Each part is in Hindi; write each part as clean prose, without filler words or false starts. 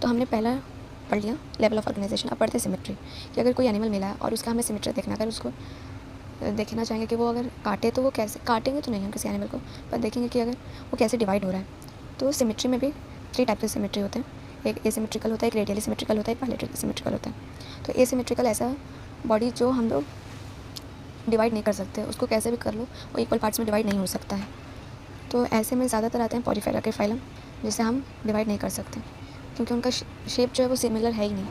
तो हमने पहला पढ़ लिया लेवल ऑफ ऑर्गेनाइजेशन। अब पढ़ते हैं सिमेट्री, कि अगर कोई एनिमल मिला है और उसका हमें सिमेट्री देखना है, अगर उसको देखना चाहेंगे कि वो अगर काटे तो वो कैसे काटेंगे, तो नहीं हम किसी एनिमल को, पर देखेंगे कि अगर वो कैसे डिवाइड हो रहा है। तो सिमेट्री में भी 3 टाइप के सिमेट्री होते हैं, एक एसिमेट्रिकल होता है, एक रेडियली सिमेट्रिकल होता है, एक बायलैटरल सिमेट्रिकल होता है। तो एसिमेट्रिकल ऐसा बॉडी जो हम लोग डिवाइड नहीं कर सकते, उसको कैसे भी कर लो वो इक्वल पार्ट्स में डिवाइड नहीं हो सकता है। तो ऐसे में ज़्यादातर आते हैं पॉलीफेरा के फाइलम, जिसे हम डिवाइड नहीं कर सकते क्योंकि उनका शेप जो है वो सिमिलर है ही नहीं।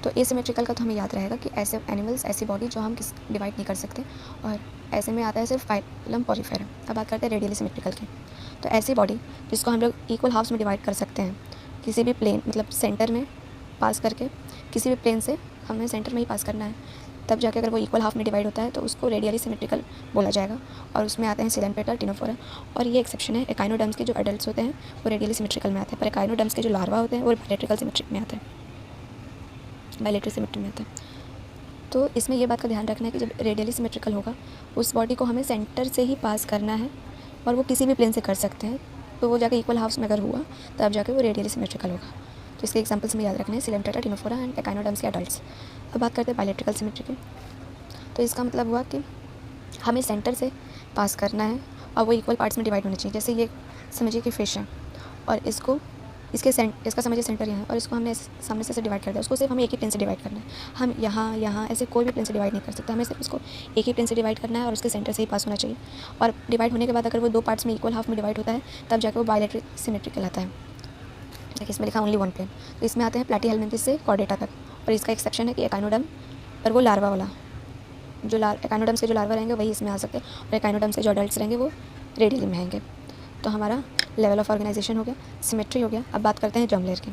तो एसिमेट्रिकल का तो हमें याद रहेगा कि ऐसे एनिमल्स, ऐसी बॉडी जो हम डिवाइड नहीं कर सकते, और ऐसे में आता है सिर्फ फाइलम पॉलीफेरा। अब बात करते हैं रेडियली सिमेट्रिकल की। तो ऐसी बॉडी जिसको हम लोग इक्वल हाफ्स में डिवाइड कर सकते हैं, किसी भी प्लेन मतलब सेंटर में पास करके, किसी भी प्लेन से हमें सेंटर में ही पास करना है, तब जाके अगर वो इक्वल हाफ में डिवाइड होता है तो उसको रेडियली सिमेट्रिकल बोला जाएगा। और उसमें आते हैं सिलेंपेटा, टिनोफोरा, और ये एक्सेप्शन है एकाइनोडर्म्स के जो एडल्ट्स होते हैं वो रेडियली सिमेट्रिकल में आते हैं, पर एकाइनोडर्म्स के जो लार्वा होते हैं वो बायलैटरल सिमेट्रिक में आते हैं, बायलैटरल सिमेट्री में आते हैं। तो इसमें ये बात का ध्यान रखना है कि जब रेडियली सिमेट्रिकल होगा उस बॉडी को हमें सेंटर से ही पास करना है, और वो किसी भी प्लेन से कर सकते हैं, तो वो जाके इक्वल हाफ्स में अगर हुआ तब जाके वो रेडियली सिमेट्रिकल होगा। तो इसके एग्जाम्पल्स में याद रखना है सिलेंपेटा, टिनोफोरा एंड एकाइनोडर्म्स के एडल्ट्स। अब बात करते हैं बायलैटरल सिमेट्री की। तो इसका मतलब हुआ कि हमें सेंटर से पास करना है और वो इक्वल पार्ट्स में डिवाइड होने चाहिए। जैसे ये समझिए कि फिश है और इसको इसका समझिए सेंटर यहाँ है और इसको हमने सामने से डिवाइड कर दिया, उसको सिर्फ हमें एक ही प्लेन से डिवाइड करना है। हम यहाँ ऐसे कोई भी प्लेन से डिवाइड नहीं कर सकते, हमें सिर्फ उसको एक ही प्लेन से डिवाइड करना है और उसके सेंटर से ही पास होना चाहिए। और डिवाइड होने के बाद अगर वो 2 पार्ट्स में इक्वल हाफ में डिवाइड होता है तब जाकर वो बायलैटरल सिमेट्री कहलाता है। देखिए इसमें लिखा ओनली 1 प्लेन। तो इसमें आते हैं प्लैटीहेल्मिन्थस से कॉर्डेटा तक, और इसका एक्सेप्शन है कि एकाइनोडर्म पर वो लार्वा वाला जो एकाइनोडर्म्स के जो लार्वा रहेंगे वही इसमें आ सकते हैं, और एकाइनोडर्म्स के जो अडल्ट्स रहेंगे वो रेडियली में आएंगे। तो हमारा लेवल ऑफ ऑर्गेनाइजेशन हो गया, सिमेट्री हो गया। अब बात करते हैं जर्म लेयर की।